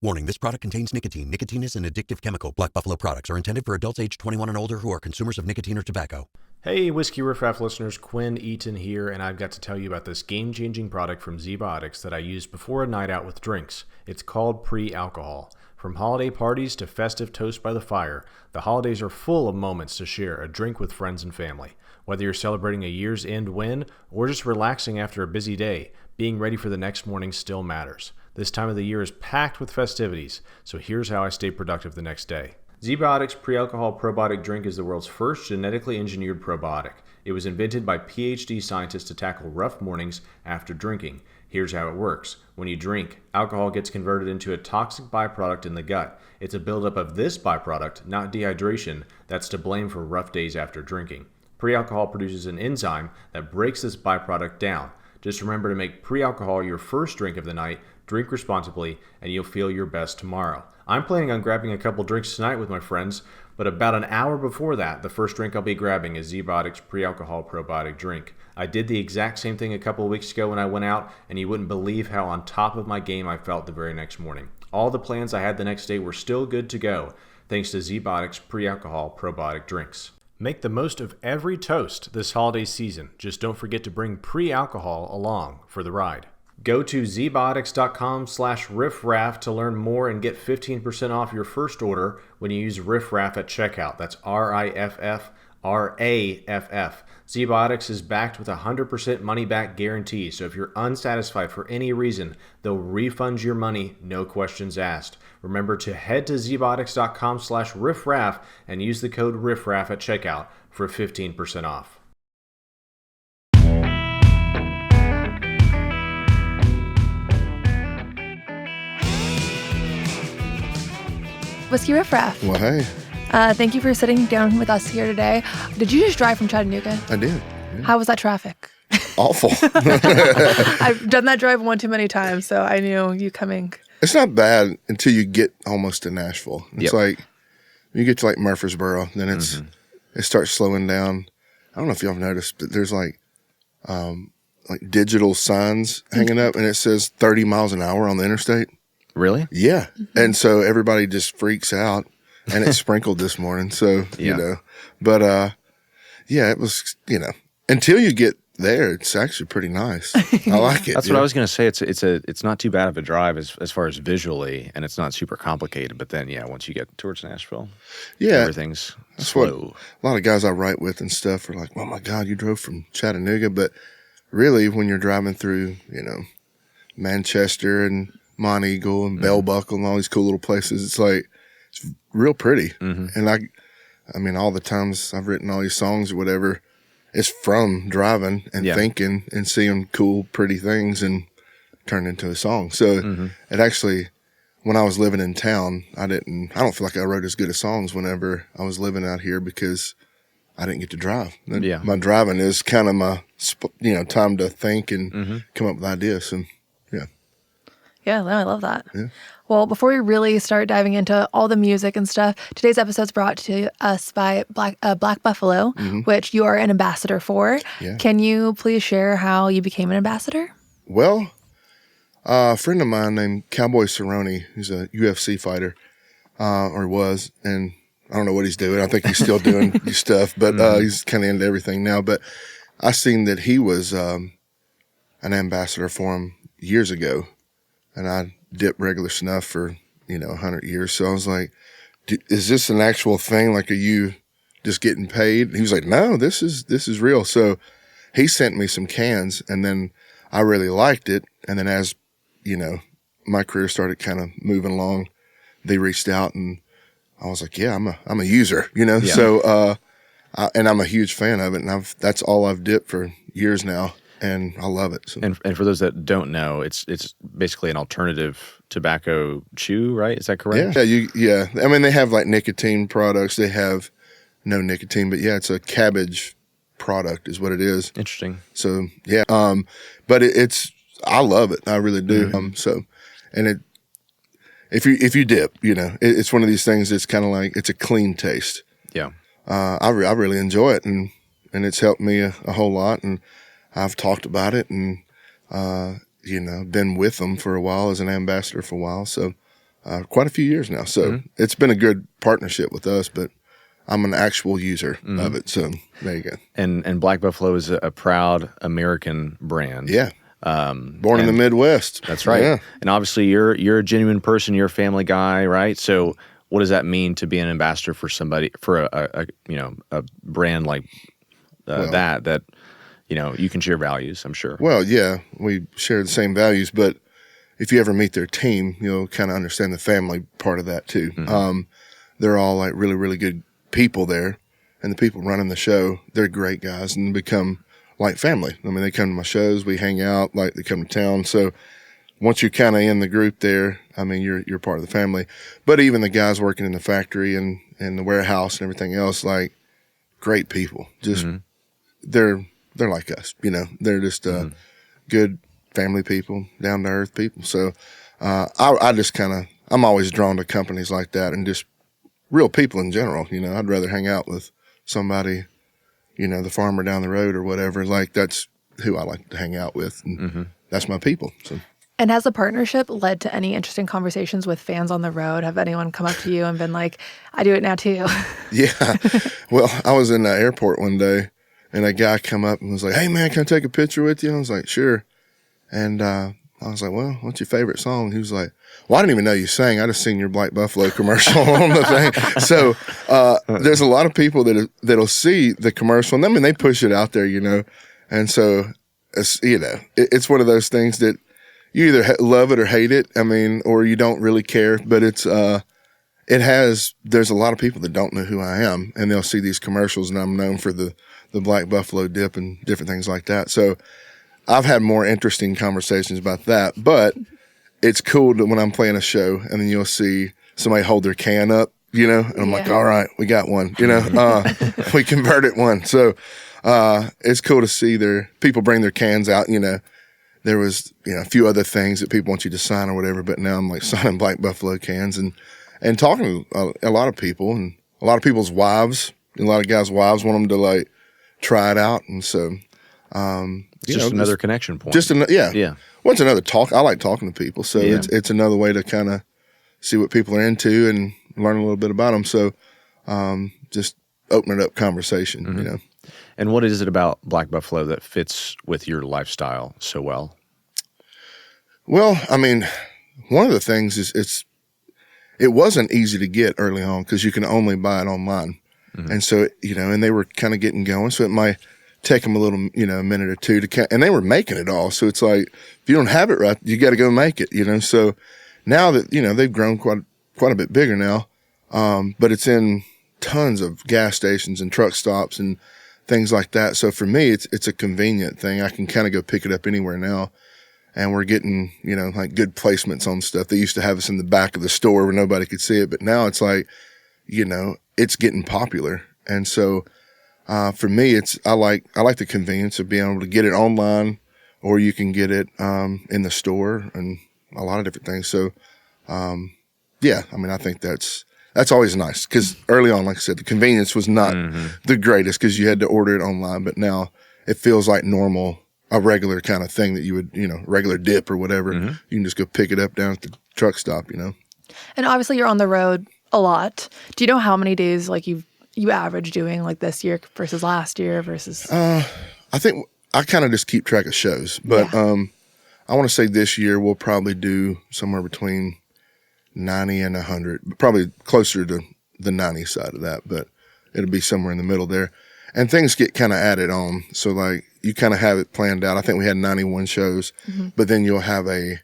Warning, this product contains nicotine. Nicotine is an addictive chemical. Black Buffalo products are intended for adults age 21 and older who are consumers of nicotine or tobacco. Hey, Whiskey Riff Raff listeners, Quinn Eaton here, and I've got to tell you about this game-changing product from Zbiotics that I use before a night out with drinks. It's called pre-alcohol. From holiday parties to festive toast by the fire, the holidays are full of moments to share a drink with friends and family. Whether you're celebrating a year's end win or just relaxing after a busy day, being ready for the next morning still matters. This time of the year is packed with festivities, so here's how I stay productive the next day. Zbiotics pre-alcohol probiotic drink is the world's first genetically engineered probiotic. It was invented by PhD scientists to tackle rough mornings after drinking. Here's how it works. When you drink, alcohol gets converted into a toxic byproduct in the gut. It's a buildup of this byproduct, not dehydration, that's to blame for rough days after drinking. Pre-alcohol produces an enzyme that breaks this byproduct down. Just remember to make pre-alcohol your first drink of the night, drink responsibly, and you'll feel your best tomorrow. I'm planning on grabbing a couple drinks tonight with my friends, but about an hour before that, the first drink I'll be grabbing is Zbiotics pre-alcohol probiotic drink. I did the exact same thing a couple of weeks ago when I went out, and you wouldn't believe how on top of my game I felt the very next morning. All the plans I had the next day were still good to go, thanks to Zbiotics pre-alcohol probiotic drinks. Make the most of every toast this holiday season. Just don't forget to bring pre-alcohol along for the ride. Go to zbiotics.com/riffraff to learn more and get 15% off your first order when you use riffraff at checkout. That's RIFFRAFF. Zbiotics is backed with a 100% money-back guarantee, so if you're unsatisfied for any reason, they'll refund your money, no questions asked. Remember to head to zbiotics.com/riffraff and use the code riffraff at checkout for 15% off. Whiskey Riff Raff. Well, hey. Thank you for sitting down with us here today. Did you just drive from Chattanooga? I did. Yeah. How was that traffic? Awful. I've done that drive one too many times, so I knew you coming. It's not bad until you get almost to Nashville. It's like, you get to like Murfreesboro, then it starts slowing down. I don't know if y'all have noticed, but there's like digital signs hanging up, and it says 30 miles an hour on the interstate. Really? Yeah. And so everybody just freaks out, and it's sprinkled this morning. So, you know, but, it was, until you get there, it's actually pretty nice. I like it. That's what I was going to say. It's not too bad of a drive as far as visually, and it's not super complicated. But then, once you get towards Nashville, everything's slow. What a lot of guys I write with and stuff are like, oh my God, you drove from Chattanooga. But really, when you're driving through, Manchester and Monteagle and Bell Buckle and all these cool little places, it's real pretty. And I mean, all the times I've written all these songs or whatever, it's from driving and thinking and seeing cool, pretty things and turned into a song. So it actually, when I was living in town, I don't feel like I wrote as good as songs whenever I was living out here because I didn't get to drive. My driving is kind of my, time to think and come up with ideas. So, Yeah, no, I love that. Yeah. Well, before we really start diving into all the music and stuff, today's episode is brought to us by Black Buffalo, which you are an ambassador for. Yeah. Can you please share how you became an ambassador? Well, a friend of mine named Cowboy Cerrone, who's a UFC fighter, or was, and I don't know what he's doing. I think he's still doing stuff, but he's kind of into everything now. But I seen that he was an ambassador for him years ago. And I dipped regular snuff for, 100 years. So I was like, is this an actual thing? Like, are you just getting paid? He was like, no, this is real. So he sent me some cans, and then I really liked it. And then as, my career started kind of moving along, they reached out, and I was like, yeah, I'm a user, So, and I'm a huge fan of it. And that's all I've dipped for years now. And I love it. So. And for those that don't know, it's basically an alternative tobacco chew, right? Is that correct? Yeah. I mean, they have like nicotine products. They have no nicotine, but it's a cabbage product is what it is. Interesting. So but I love it. I really do. And if you dip, it's one of these things that's kind of like, it's a clean taste. Yeah. I really enjoy it, and it's helped me a whole lot. And I've talked about it and, been with them for a while as an ambassador for a while. So quite a few years now. So it's been a good partnership with us, but I'm an actual user of it. So there you go. And Black Buffalo is a proud American brand. Yeah. Born in the Midwest. That's right. Yeah. And obviously you're a genuine person, you're a family guy, right? So what does that mean to be an ambassador for somebody, for a brand like that you can share values, I'm sure. Well, yeah, we share the same values, but if you ever meet their team, you'll kind of understand the family part of that too. They're all like really, really good people there, and the people running the show, they're great guys and become like family. I mean, they come to my shows, we hang out, like they come to town. So once you're kind of in the group there, I mean, you're part of the family. But even the guys working in the factory and the warehouse and everything else, like great people. Just they're like us, They're just good family people, down to earth people. So I just I'm always drawn to companies like that and just real people in general. I'd rather hang out with somebody, the farmer down the road or whatever. Like that's who I like to hang out with, and that's my people. So. And has the partnership led to any interesting conversations with fans on the road? Have anyone come up to you and been like, I do it now too? Yeah. Well, I was in the airport one day and a guy come up and was like, hey man, can I take a picture with you? And I was like, sure. And I was like, well, what's your favorite song? He was like, well, I didn't even know you sang. I just seen your Black Buffalo commercial on the thing. So there's a lot of people that'll see the commercial, and I mean, they push it out there, And so, it's one of those things that you either love it or hate it. I mean, or you don't really care, but there's a lot of people that don't know who I am, and they'll see these commercials, and I'm known for the Black Buffalo dip and different things like that. So I've had more interesting conversations about that, but it's cool that when I'm playing a show and then you'll see somebody hold their can up, and I'm like, all right, we got one, we converted one. So, it's cool to see people bring their cans out, there was, a few other things that people want you to sign or whatever, but now I'm like signing Black Buffalo cans and talking to a lot of people, and a lot of people's wives, and a lot of guys' wives want them to like try it out. And so, it's just another connection point. Yeah. Well, it's another talk. I like talking to people. So it's another way to kind of see what people are into and learn a little bit about them. So, just opening up conversation, And what is it about Black Buffalo that fits with your lifestyle so well? Well, I mean, one of the things is it wasn't easy to get early on because you can only buy it online. And so, and they were kind of getting going. So it might take them a little, a minute or two and they were making it all. So it's like, if you don't have it right, you got to go make it, So now that, they've grown quite a bit bigger now. But it's in tons of gas stations and truck stops and things like that. So for me, it's a convenient thing. I can kind of go pick it up anywhere now. And we're getting, like good placements on stuff. They used to have us in the back of the store where nobody could see it. But now it's like, it's getting popular. And so, for me, I like the convenience of being able to get it online, or you can get it, in the store and a lot of different things. So, I mean, I think that's always nice because early on, like I said, the convenience was not the greatest because you had to order it online, but now it feels like a regular kind of thing that you would, regular dip or whatever. You can just go pick it up down at the truck stop, And obviously you're on the road a lot. Do you know how many days like you average doing like this year versus last year versus? I think I kind of just keep track of shows, but I want to say this year we'll probably do somewhere between 90 and 100, probably closer to the 90 side of that, but it'll be somewhere in the middle there. And things get kind of added on. So like you kind of have it planned out. I think we had 91 shows, but then you'll have a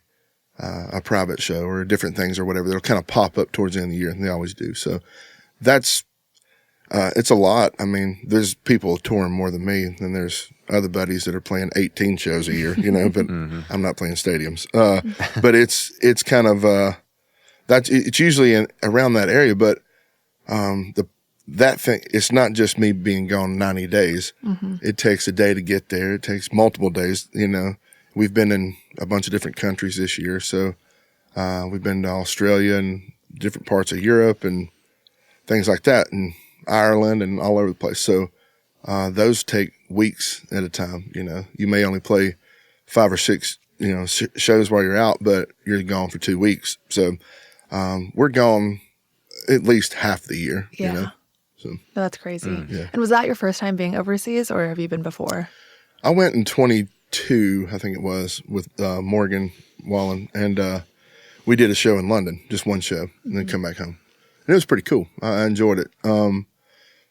private show or different things or whatever. They'll kind of pop up towards the end of the year, and they always do. So that's, it's a lot. I mean, there's people touring more than me, and there's other buddies that are playing 18 shows a year, but I'm not playing stadiums. But it's kind of, it's usually around that area, but, that thing, it's not just me being gone 90 days. It takes a day to get there. It takes multiple days. We've been in a bunch of different countries this year. So, we've been to Australia and different parts of Europe and things like that, and Ireland and all over the place. So, those take weeks at a time. You may only play 5 or 6, shows while you're out, but you're gone for 2 weeks. So, we're gone at least half the year, Yeah. you know? So No, that's crazy. Yeah. And was that your first time being overseas, or have you been before? I went in 22, I think it was, with Morgan Wallen, and we did a show in London, just one show, and then come back home. And it was pretty cool. I enjoyed it.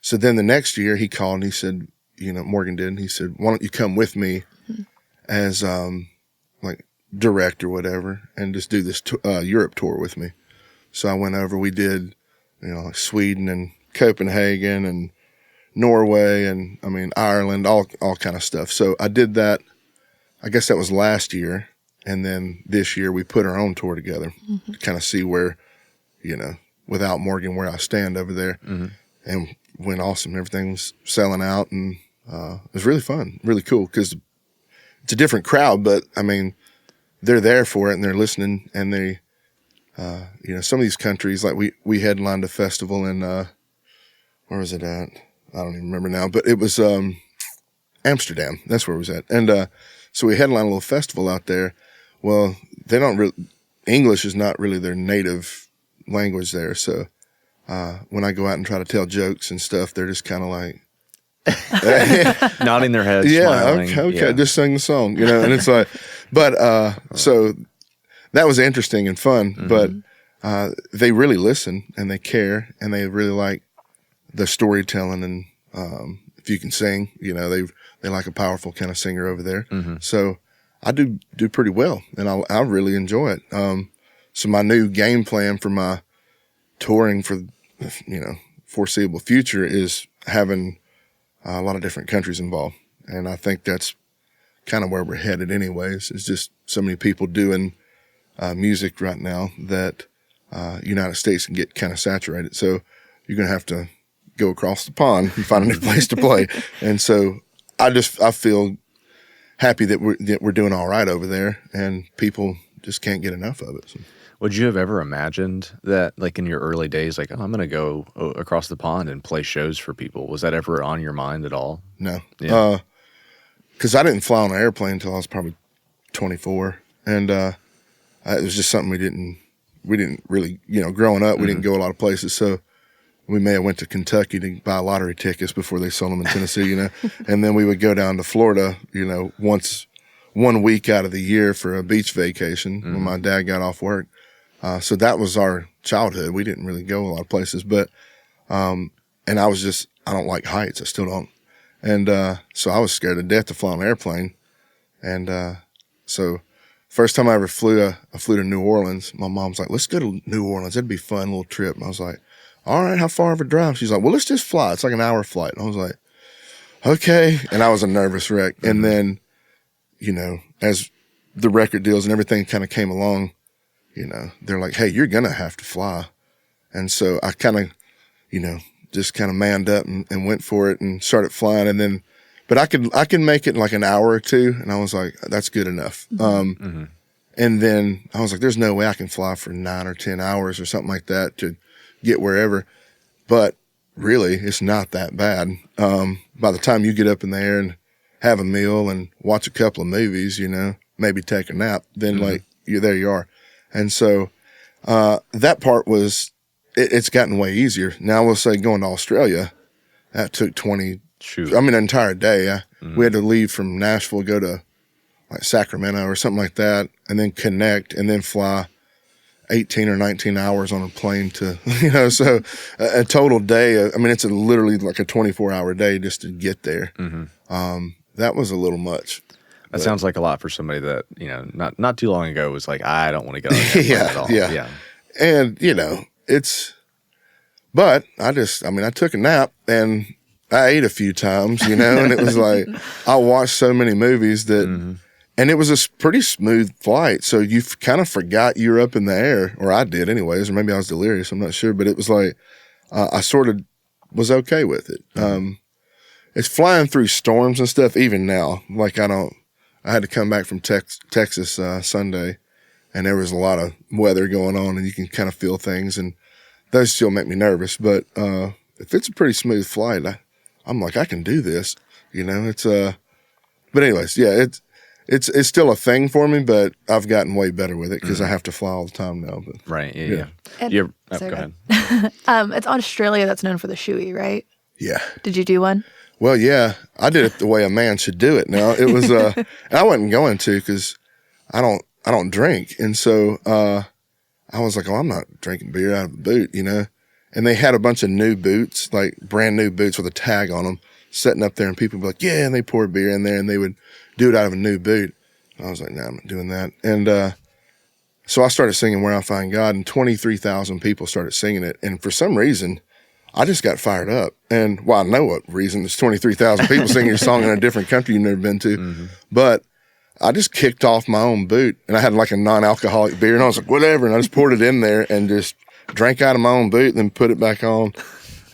So then the next year he called and he said, you know, Morgan did, and he said, why don't you come with me as like direct or whatever and just do this Europe tour with me. So I went over, we did, you know, like Sweden and Copenhagen and Norway and I mean Ireland, all kind of stuff. So I did that. I guess that was last year, and then this year we put our own tour together to kind of see where, you know, without Morgan, where I stand over there, and went awesome. Everything was selling out, and it was really fun, really cool because it's a different crowd, but I mean they're there for it and they're listening, and they, you know, some of these countries like we headlined a festival in where was it at? I don't even remember now, but it was Amsterdam. That's where it was at. And so we headlined a little festival out there. Well, they don't really, English is not really their native language there. So when I go out and try to tell jokes and stuff, they're just kind of like, nodding their heads, yeah, smiling. okay, just sing the song, you know. And it's like, but so that was interesting and fun. But they really listen and they care and they really like the storytelling, and if you can sing, you know, they like a powerful kind of singer over there. So I do pretty well, and I really enjoy it. So my new game plan for my touring for, you know, foreseeable future is having a lot of different countries involved, and I think that's kind of where we're headed anyways. It's just so many people doing music right now that United States can get kind of saturated. So you're going to have to go across the pond and find a new place to play. And so I feel happy that we're doing all right over there, and people just can't get enough of it. So. Would you have ever imagined that, like in your early days, like, oh, I'm going to go across the pond and play shows for people? Was that ever on your mind at all? No. Yeah. Because I didn't fly on an airplane until I was probably 24. And it was just something we didn't really, you know, growing up, we didn't go a lot of places. So we may have went to Kentucky to buy lottery tickets before they sold them in Tennessee, you know. And then we would go down to Florida, you know, 1 week out of the year for a beach vacation when my dad got off work. So that was our childhood. We didn't really go a lot of places, but, and I don't like heights. I still don't. And, so I was scared to death to fly on an airplane. And, so first time I ever flew to New Orleans, my mom's like, let's go to New Orleans. That'd be fun, little trip. And I was like, all right, how far of a drive? She's like, well, let's just fly. It's like an hour flight. And I was like, okay. And I was a nervous wreck. And then, you know, as the record deals and everything kind of came along, you know, they're like, hey, you're going to have to fly. And so I kind of, you know, just kind of manned up and went for it and started flying. And then, but I can make it in like an hour or two. And I was like, that's good enough. And then I was like, there's no way I can fly for 9 or 10 hours or something like that to get wherever. But really, it's not that bad. By the time you get up in the air and have a meal and watch a couple of movies, you know, maybe take a nap, then like you are. And so, that part was, it's gotten way easier. Now we'll say going to Australia, that took an entire day. We had to leave from Nashville, go to like Sacramento or something like that, and then connect and then fly 18 or 19 hours on a plane to, you know, so a total day. I mean, it's literally like a 24-hour day just to get there. That was a little much. That sounds like a lot for somebody that, you know, not too long ago was like, I don't want to get on that plane at all. Yeah. And, you know, but I took a nap and I ate a few times, you know, and it was like, I watched so many movies that, and it was a pretty smooth flight. So you kind of forgot you were up in the air, or I did anyways, or maybe I was delirious. I'm not sure, but it was like, I sort of was okay with it. It's flying through storms and stuff even now. Like I had to come back from Texas Sunday, and there was a lot of weather going on, and you can kind of feel things, and those still make me nervous. But if it's a pretty smooth flight, I'm like, I can do this. You know, it's but anyways, yeah, it's still a thing for me, but I've gotten way better with it because I have to fly all the time now. But Right. Yeah. And- Go sorry, ahead. It's Australia that's known for the shoey, right? yeah. Did you do one? Well, yeah, I did it the way a man should do it. Now it was, and I wasn't going to because I don't drink, and so I was like, oh, I'm not drinking beer out of a boot, you know. And they had a bunch of new boots, like brand new boots with a tag on them, sitting up there, and people would be like, yeah, and they poured beer in there, and they would do it out of a new boot. I was like, no, I'm not doing that. And so I started singing Where I Find God, and 23,000 people started singing it. And for some reason, I just got fired up. And, well, I know what reason. There's 23,000 people singing your song in a different country you've never been to. But I just kicked off my own boot, and I had like a non-alcoholic beer, and I was like, whatever. And I just poured it in there and just drank out of my own boot and then put it back on.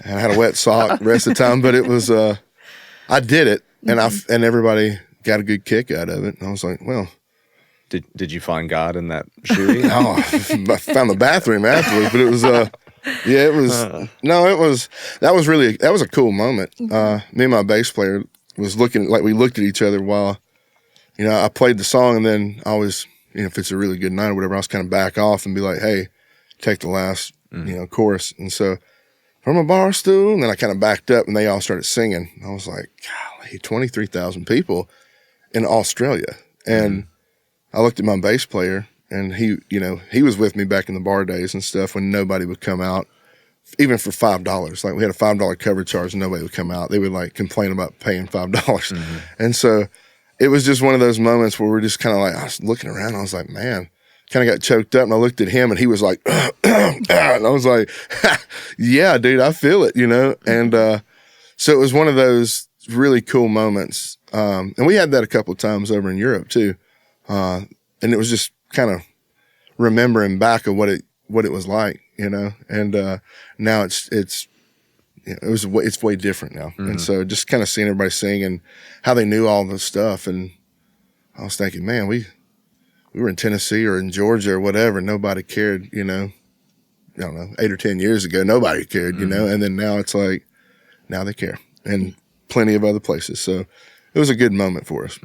And I had a wet sock the rest of the time. But it was, I did it, and and everybody got a good kick out of it. And I was like, well. Did you find God in that shoey? Oh, I found the bathroom afterwards, but it was, yeah, it was, no, it was, that was a cool moment. Me and my bass player was looking, like we looked at each other while, you know, I played the song, and then I always, you know, if it's a really good night or whatever, I was kind of back off and be like, hey, take the last, you know, chorus. And so from a bar stool, and then I kind of backed up, and they all started singing. I was like, golly, 23,000 people in Australia. And I looked at my bass player, and he, you know, he was with me back in the bar days and stuff when nobody would come out, even for $5. Like we had a $5 cover charge and nobody would come out. They would like complain about paying $5. And so it was just one of those moments where we're just kind of like, I was looking around, I was like, man, kind of got choked up, and I looked at him, and he was like, and I was like, yeah, dude, I feel it, you know? And so it was one of those really cool moments. And we had that a couple of times over in Europe too. And it was just kind of remembering back of what it was like, you know, and, now it's, you know, it's way different now. And so just kind of seeing everybody sing and how they knew all this stuff. And I was thinking, man, we were in Tennessee or in Georgia or whatever. Nobody cared, you know, I don't know, 8 or 10 years ago, nobody cared, you know, and then now it's like, now they care, and plenty of other places. So it was a good moment for us.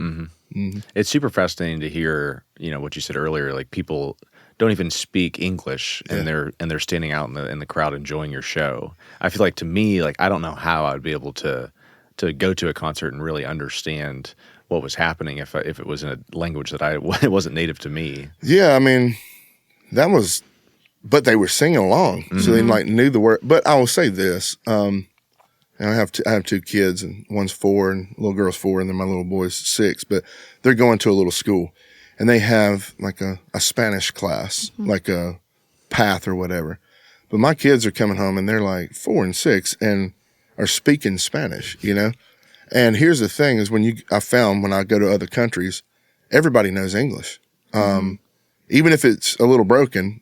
It's super fascinating to hear, you know, what you said earlier, like people don't even speak English, and they're standing out in the crowd enjoying your show. I feel like, to me, like, I don't know how I would be able to go to a concert and really understand what was happening if it was in a language that it wasn't native to me. Yeah, I mean, but they were singing along, so they like knew the word. But I will say this. And I have 2 kids, and one's 4, and little girl's 4, and then my little boy's 6. But they're going to a little school, and they have like a Spanish class, like a path or whatever. But my kids are coming home, and they're like 4 and 6, and are speaking Spanish, you know. And here's the thing: is I found when I go to other countries, everybody knows English, even if it's a little broken.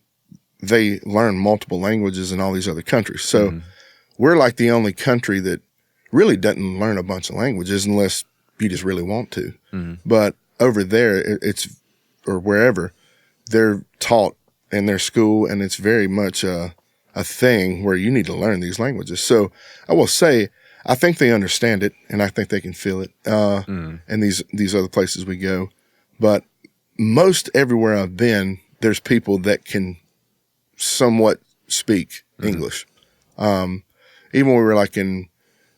They learn multiple languages in all these other countries, so. We're like the only country that really doesn't learn a bunch of languages unless you just really want to. But over there, or wherever, they're taught in their school, and it's very much a thing where you need to learn these languages. So I will say, I think they understand it, and I think they can feel it in these other places we go. But most everywhere I've been, there's people that can somewhat speak English. Even when we were like in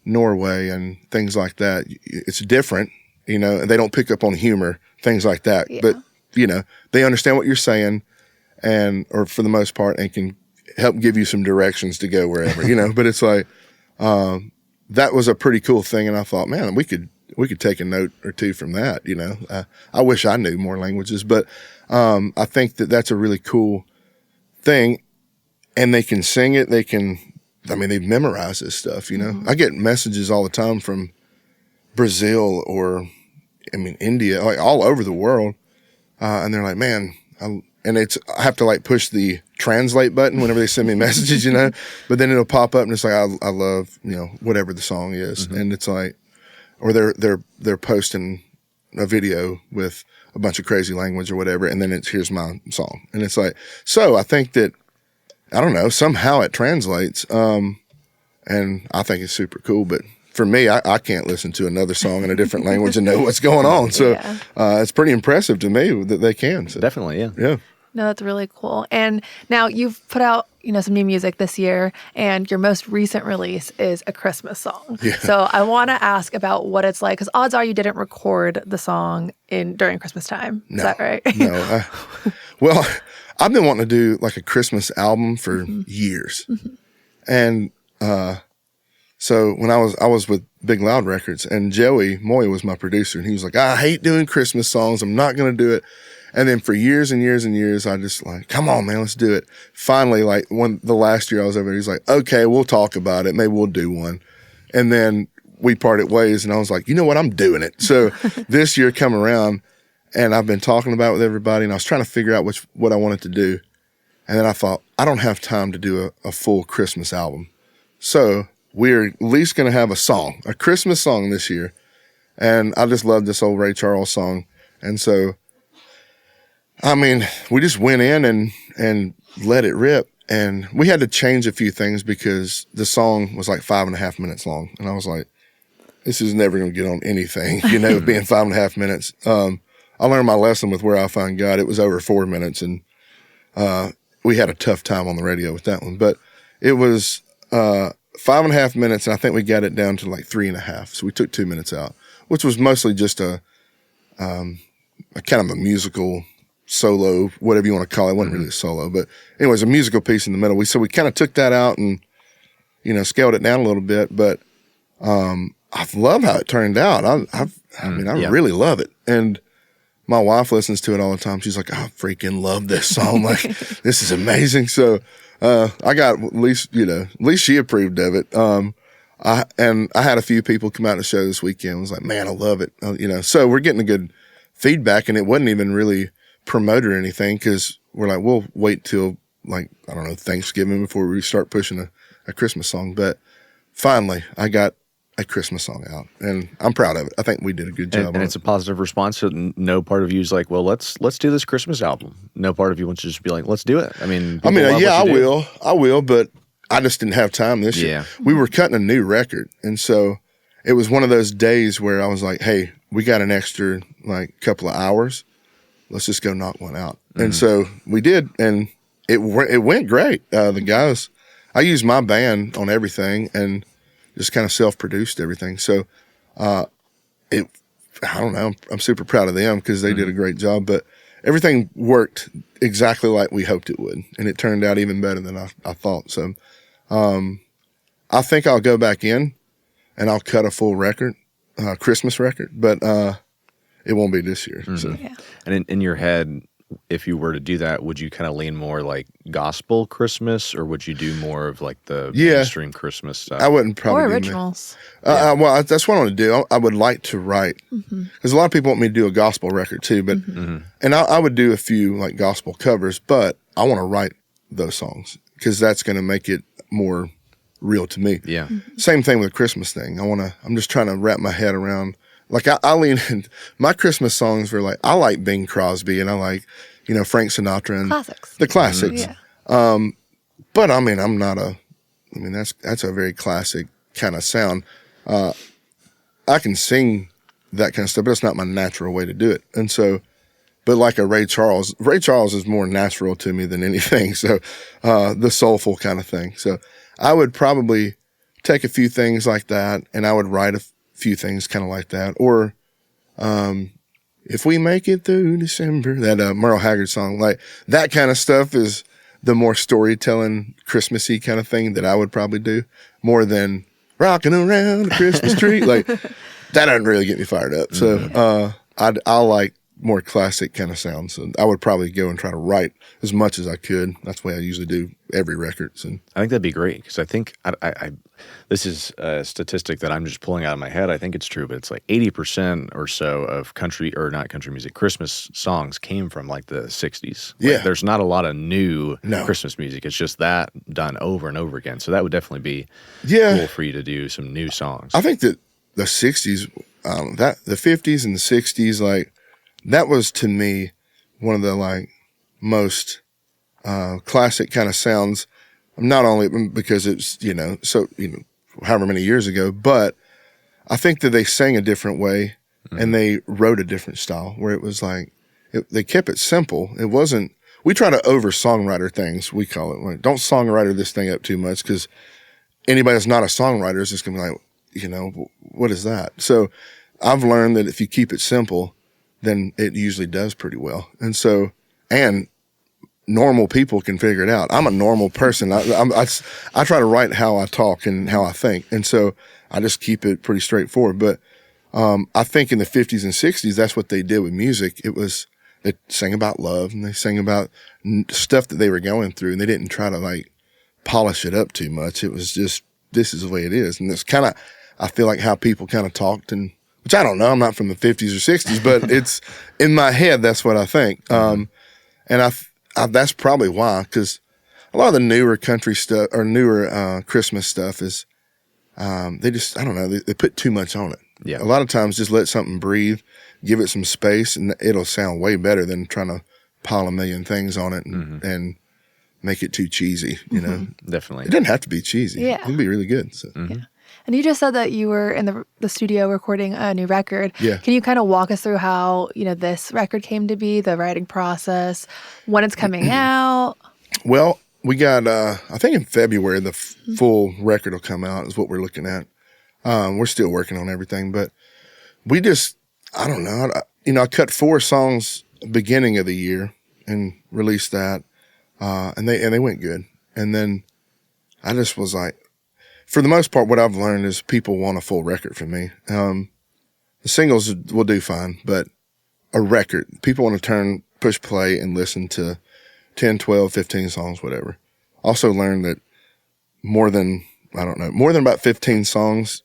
Norway and things like that, it's different, you know, and they don't pick up on humor, things like that. Yeah. But, you know, they understand what you're saying, or for the most part, and can help give you some directions to go wherever, you know. But it's like, that was a pretty cool thing. And I thought, man, we could take a note or two from that, you know. I wish I knew more languages, but I think that's a really cool thing. And they can sing it. They've memorized this stuff, you know. I get messages all the time from Brazil or, India, like all over the world. And they're like, man, I have to like push the translate button whenever they send me messages, you know, but then it'll pop up and it's like, I love, you know, whatever the song is. And it's like, or they're posting a video with a bunch of crazy language or whatever. And then here's my song. And it's like, so I think that, I don't know, somehow it translates. And I think it's super cool, but for me, I can't listen to another song in a different language and know what's going on. So it's pretty impressive to me that they can. So. Definitely, yeah. Yeah. No, that's really cool. And now you've put out, some new music this year, and your most recent release is a Christmas song. Yeah. So I want to ask about what it's like, because odds are you didn't record the song during Christmas time. Is that right? No. Well, I've been wanting to do like a Christmas album for years. And so when I was with Big Loud Records, and Joey Moy was my producer, and he was like, I hate doing Christmas songs. I'm not going to do it. And then for years and years and years, I just like, come on, man, let's do it. Finally, like the last year I was over there, he's like, okay, we'll talk about it. Maybe we'll do one. And then we parted ways, and I was like, you know what? I'm doing it. So this year come around, and I've been talking about it with everybody, and I was trying to figure out what I wanted to do. And then I thought, I don't have time to do a full Christmas album. So we're at least going to have a Christmas song this year. And I just love this old Ray Charles song. And so, I mean, we just went in and let it rip. And we had to change a few things because the song was like 5.5 minutes long. And I was like, this is never going to get on anything, being 5.5 minutes. I learned my lesson with Where I Find God. It was over 4 minutes. And we had a tough time on the radio with that one. But it was 5.5 minutes, and I think we got it down to like 3.5. So we took 2 minutes out, which was mostly just a kind of a musical solo, whatever you want to call it. It wasn't really a solo, but anyways, a musical piece in the middle. So we kind of took that out and, scaled it down a little bit, but I've loved how it turned out. I really love it. And my wife listens to it all the time. She's like, I freaking love this song. Like, this is amazing. So, I got at least she approved of it. I had a few people come out to the show this weekend. I was like, man, I love it. So we're getting a good feedback, and it wasn't even really promoted or anything because we're like, we'll wait till like, I don't know, Thanksgiving before we start pushing a Christmas song. But finally I got a Christmas song out, and I'm proud of it. I think we did a good job. And it's a positive response. So no part of you is like, well, let's do this Christmas album. No part of you wants to just be like, let's do it. I mean, I will, but I just didn't have time this year. We were cutting a new record, and so it was one of those days where I was like, hey, we got an extra like couple of hours. Let's just go knock one out. And so we did, and it went great. The guys, I used my band on everything, and just kind of self-produced everything. So, I don't know. I'm super proud of them because they did a great job. But everything worked exactly like we hoped it would, and it turned out even better than I thought. So, I think I'll go back in and I'll cut a full record, Christmas record, but it won't be this year. So, and in your head, if you were to do that, would you kind of lean more like gospel Christmas, or would you do more of like the mainstream Christmas stuff? I wouldn't probably or originals. Well, that's what I want to do. I would like to write because a lot of people want me to do a gospel record too, but and I would do a few like gospel covers, but I want to write those songs because that's going to make it more real to me. Yeah. Same thing with the Christmas thing. I'm just trying to wrap my head around. Like I lean in, my Christmas songs were like, I like Bing Crosby and I like, Frank Sinatra and the classics. But I mean, that's a very classic kind of sound. I can sing that kind of stuff, but it's not my natural way to do it. And so, but like a Ray Charles is more natural to me than anything. So, the soulful kind of thing. So I would probably take a few things like that and I would write a few things kind of like that. Or, if we make it through December, that Merle Haggard song, like that kind of stuff is the more storytelling Christmassy kind of thing that I would probably do more than rocking around the Christmas tree. Like that doesn't really get me fired up. So, I like more classic kind of sounds. And I would probably go and try to write as much as I could. That's the way I usually do every record. So I think that'd be great because I think I this is a statistic that I'm just pulling out of my head. I think it's true, but it's like 80% or so of country, or not country music, Christmas songs came from like the 60s. Like, there's not a lot of new Christmas music. It's just that done over and over again. So that would definitely be cool for you to do some new songs. I think that the 60s, the 50s and the 60s, like that was to me one of the like most classic kind of sounds. Not only because it's, however many years ago, but I think that they sang a different way and they wrote a different style where it was like, they kept it simple. It wasn't, we try to over songwriter things, we call it. Like, don't songwriter this thing up too much because anybody that's not a songwriter is just going to be like, you know, what is that? So I've learned that if you keep it simple, then it usually does pretty well. And so, and normal people can figure it out. I'm a normal person. I try to write how I talk and how I think. And so I just keep it pretty straightforward. But I think in the 50s and 60s, that's what they did with music. It was, they sang about love and they sang about stuff that they were going through, and they didn't try to like polish it up too much. It was just, this is the way it is. And it's kind of, I feel like how people kind of talked, and which I don't know, I'm not from the 50s or 60s, but it's in my head, that's what I think. And that's probably why, because a lot of the newer country stuff or newer Christmas stuff is, they just, I don't know, they put too much on it. Yeah. A lot of times just let something breathe, give it some space, and it'll sound way better than trying to pile a million things on it and make it too cheesy, you know? Definitely. It doesn't have to be cheesy. Yeah. It can be really good. So. Yeah. And you just said that you were in the studio recording a new record. Yeah. Can you kind of walk us through how, you know, this record came to be, the writing process, when it's coming out? Well, we got, I think in February, the full record will come out is what we're looking at. We're still working on everything, but we just, I don't know. I cut 4 songs beginning of the year and released that. And they went good. And then I just was like, for the most part, what I've learned is people want a full record from me. The singles will do fine, but a record, people want to push play and listen to 10, 12, 15 songs, whatever. Also learned that more than about 15 songs,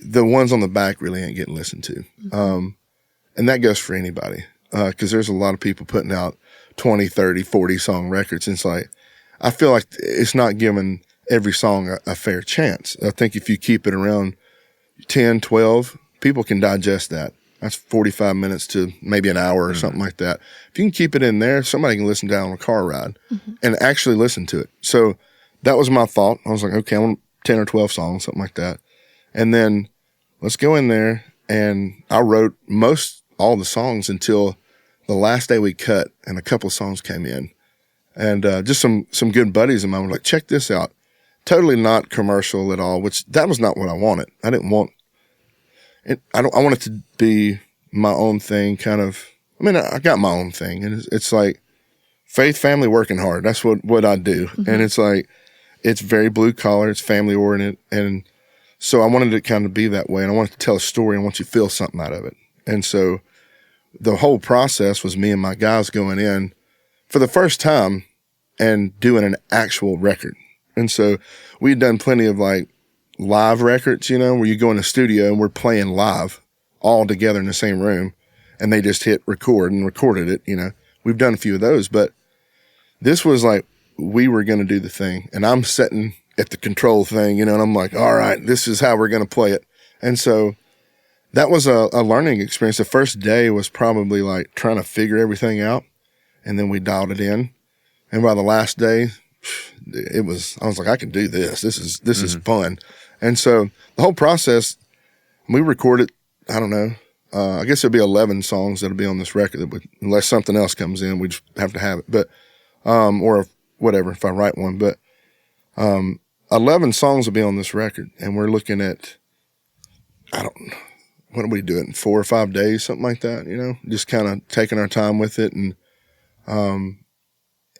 the ones on the back really ain't getting listened to. And that goes for anybody. Cause there's a lot of people putting out 20, 30, 40 song records. And it's like, I feel like it's not giving every song a fair chance. I think if you keep it around 10, 12, people can digest that. That's 45 minutes to maybe an hour or something like that. If you can keep it in there, somebody can listen down on a car ride and actually listen to it. So that was my thought. I was like, okay, I want 10 or 12 songs, something like that. And then let's go in there. And I wrote all the songs until the last day we cut, and a couple of songs came in. And just some good buddies of mine were like, check this out. Totally not commercial at all, which that was not what I wanted. I didn't want it. I want it to be my own thing, kind of. I mean, I got my own thing, and it's like faith, family, working hard. That's what I do. And it's like, it's very blue collar. It's family oriented. And so I wanted it to kind of be that way. And I wanted to tell a story. And I want you to feel something out of it. And so the whole process was me and my guys going in for the first time and doing an actual record. And so we'd done plenty of like live records, you know, where you go in the studio and we're playing live all together in the same room, and they just hit record and recorded it. You know, we've done a few of those, but this was like, we were going to do the thing, and I'm sitting at the control thing, you know, and I'm like, all right, this is how we're going to play it. And so that was a learning experience. The first day was probably like trying to figure everything out, and then we dialed it in. And by the last day, I was like, I can do this. This is fun. And so the whole process, we recorded, I don't know, I guess it'll be 11 songs that'll be on this record unless something else comes in, we just have to have it. But, or whatever, if I write one, but, 11 songs will be on this record, and we're looking at, what are we doing? 4 or 5 days, something like that, you know, just kind of taking our time with it. And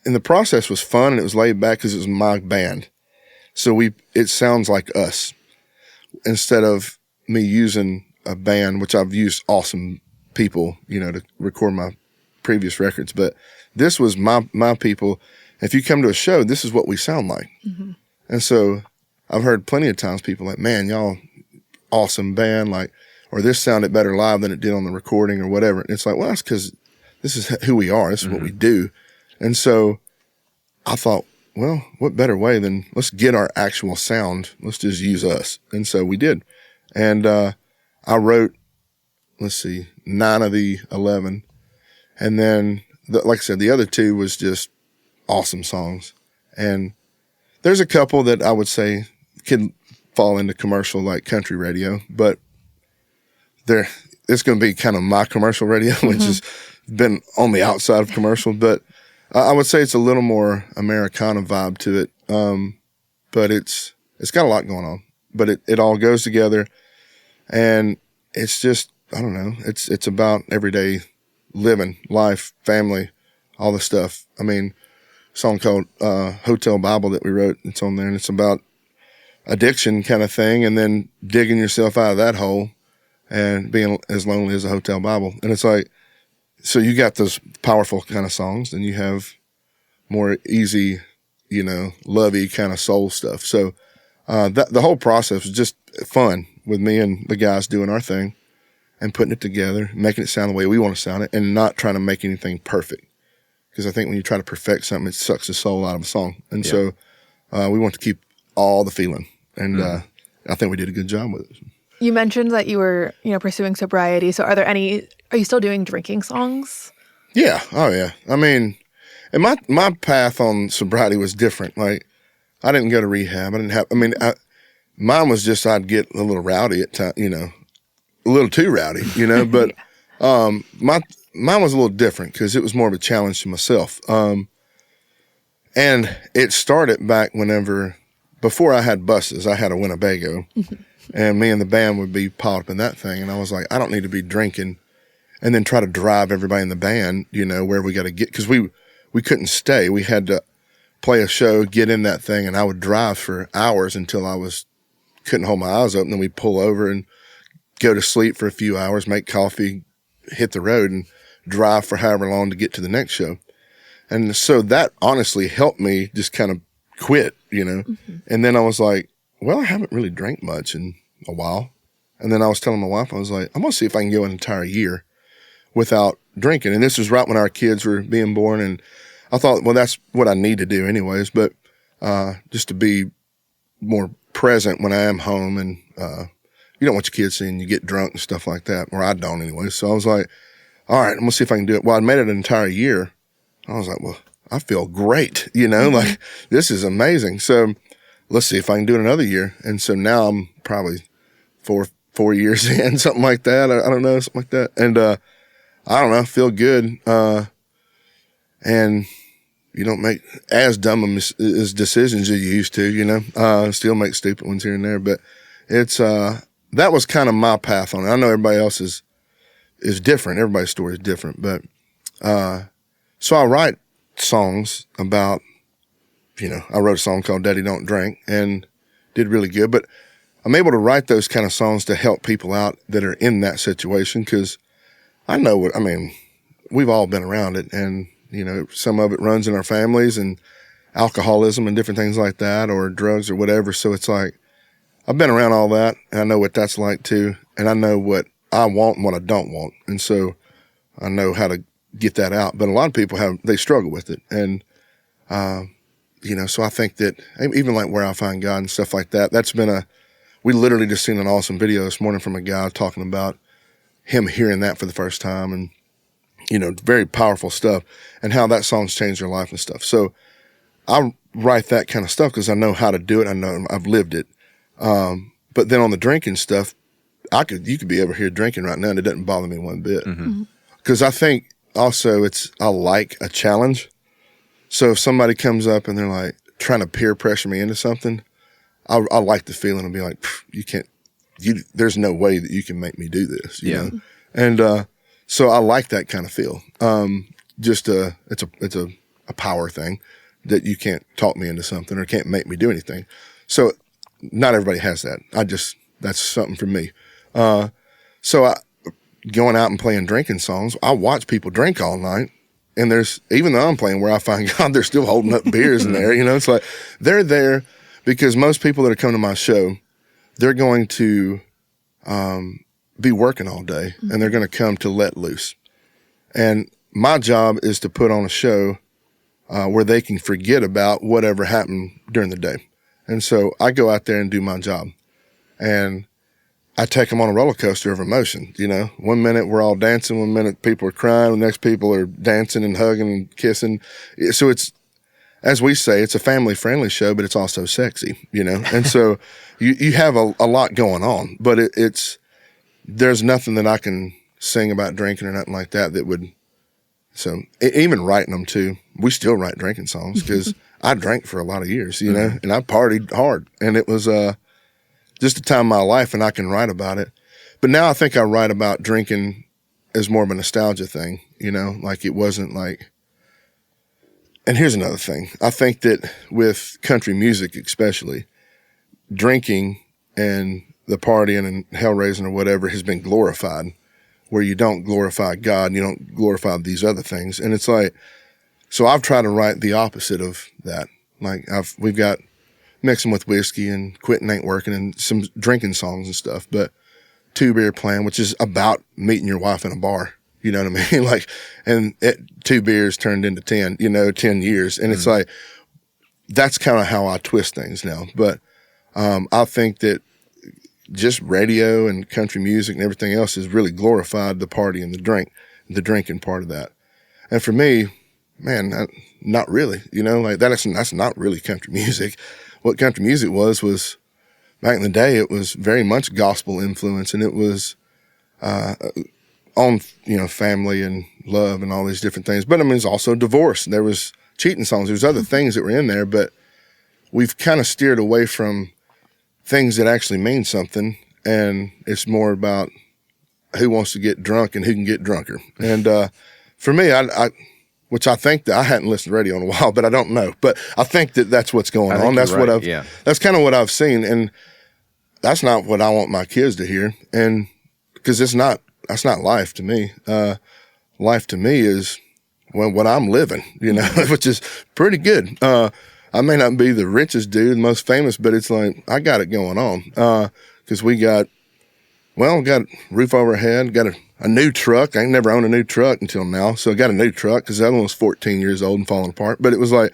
the process was fun, and it was laid back because it was my band. So it sounds like us instead of me using a band, which I've used awesome people, you know, to record my previous records. But this was my people. If you come to a show, this is what we sound like. And so I've heard plenty of times people like, man, y'all awesome band, like, or this sounded better live than it did on the recording or whatever. And it's like, well, that's because this is who we are. This is what we do. And so I thought, well, what better way than let's get our actual sound. Let's just use us. And so we did. And I wrote, 9 of the 11. And then, like I said, the other 2 was just awesome songs. And there's a couple that I would say could fall into commercial like country radio, but it's going to be kind of my commercial radio, which has been on the outside of commercial, but I would say it's a little more Americana vibe to it. But it's got a lot going on, but it all goes together, and it's just, I don't know, it's about everyday living, life, family, all the stuff. I mean, a song called Hotel Bible that we wrote, it's on there, and it's about addiction kind of thing, and then digging yourself out of that hole and being as lonely as a hotel Bible. And it's like, so you got those powerful kind of songs, and you have more easy, lovey kind of soul stuff. So the whole process was just fun with me and the guys doing our thing and putting it together, making it sound the way we want to sound it, and not trying to make anything perfect. Because I think when you try to perfect something, it sucks the soul out of a song. And so we want to keep all the feeling. And I think we did a good job with it. You mentioned that you were, pursuing sobriety. So are you still doing drinking songs? Yeah. Oh, yeah. I mean, and my path on sobriety was different. Like, I didn't go to rehab. Mine was just I'd get a little rowdy at times, a little too rowdy, but mine was a little different because it was more of a challenge to myself. And it started back before I had buses, I had a Winnebago, and me and the band would be piled up in that thing. And I was like, I don't need to be drinking and then try to drive everybody in the band, where we got to get, because we couldn't stay. We had to play a show, get in that thing, and I would drive for hours until couldn't hold my eyes open. Then we'd pull over and go to sleep for a few hours, make coffee, hit the road, and drive for however long to get to the next show. And so that honestly helped me just kind of quit, And then I was like, well, I haven't really drank much in a while. And then I was telling my wife, I was like, I'm going to see if I can go an entire year without drinking. And this was right when our kids were being born. And I thought, well, that's what I need to do anyways. But just to be more present when I am home. And you don't want your kids seeing you get drunk and stuff like that, or I don't anyway. So I was like, all right, I'm going to see if I can do it. Well, I made it an entire year. I was like, well, I feel great, like this is amazing. So let's see if I can do it another year. And so now I'm probably four years in, something like that. I don't know, something like that. And I don't know, feel good. And you don't make as dumb as decisions as you used to, still make stupid ones here and there. But it's that was kind of my path on it. I know everybody else is different. Everybody's story is different. But so I write songs about, I wrote a song called Daddy Don't Drink and did really good. But I'm able to write those kind of songs to help people out that are in that situation, because I know we've all been around it. And, some of it runs in our families, and alcoholism and different things like that, or drugs or whatever. So it's like, I've been around all that, and I know what that's like too. And I know what I want and what I don't want. And so I know how to get that out. But a lot of people they struggle with it. And, so I think that even like Where I Find God and stuff like that, we literally just seen an awesome video this morning from a guy talking about him hearing that for the first time, and, very powerful stuff, and how that song's changed their life and stuff. So I write that kind of stuff because I know how to do it. I know I've lived it. But then on the drinking stuff, you could be over here drinking right now and it doesn't bother me one bit. Because I think also I like a challenge. So if somebody comes up and they're like trying to peer pressure me into something, I like the feeling of being like, there's no way that you can make me do this, you know? And, so I like that kind of feel. It's a power thing that you can't talk me into something or can't make me do anything. So not everybody has that. That's something for me. So going out and playing drinking songs, I watch people drink all night. And even though I'm playing Where I Find God, they're still holding up beers in there. It's like they're there because most people that are coming to my show, they're going to be working all day, and they're going to come to let loose. And my job is to put on a show where they can forget about whatever happened during the day. And so I go out there and do my job. And I take them on a roller coaster of emotion. 1 minute we're all dancing, 1 minute people are crying, the next people are dancing and hugging and kissing. So as we say, it's a family-friendly show, but it's also sexy, you know? And so you have a lot going on, but there's nothing that I can sing about drinking or nothing like that would, so even writing them too, we still write drinking songs because I drank for a lot of years, you know, and I partied hard, and it was just a time of my life, and I can write about it. But now I think I write about drinking as more of a nostalgia thing, you know, like it wasn't like. And here's another thing. I think that with country music especially, drinking and the partying and hell raising or whatever has been glorified, where you don't glorify God and you don't glorify these other things. And it's like, so I've tried to write the opposite of that. Like we've got Mixing with Whiskey and Quitting Ain't Working and some drinking songs and stuff, but Two Beer Plan, which is about meeting your wife in a bar. You know what I mean? Like, and 2 beers turned into 10, you know, 10 years. And it's like, that's kind of how I twist things now. But I think that just radio and country music and everything else has really glorified the party and the drinking part of that. And for me, man, not really, you know, like that's not really country music. What country music was back in the day, it was very much gospel influence, and it was, on, you know, family and love and all these different things. But I mean, it's also divorce. There was cheating songs. There's other things that were in there, but we've kind of steered away from things that actually mean something. And it's more about who wants to get drunk and who can get drunker. And, for me, which I think that I hadn't listened to radio in a while, but I don't know, but I think that that's what's going on. That's right. That's kind of what I've seen. And that's not what I want my kids to hear. And because that's not life to me. Life to me is what I'm living, you know, which is pretty good. I may not be the richest dude, most famous, but it's like, I got it going on. Cause we got a roof over our head, got a new truck. I ain't never owned a new truck until now. So I got a new truck cause that one was 14 years old and falling apart, but it was like,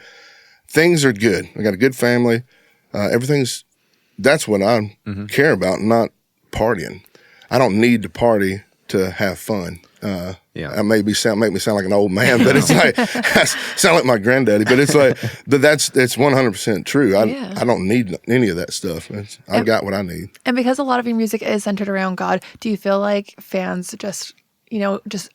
things are good. I got a good family. That's what I care about, not partying. I don't need to party to have fun. That make me sound like an old man, but it's like, I sound like my granddaddy, but it's like, but it's 100% true. I don't need any of that stuff. I got what I need. And because a lot of your music is centered around God, do you feel like fans just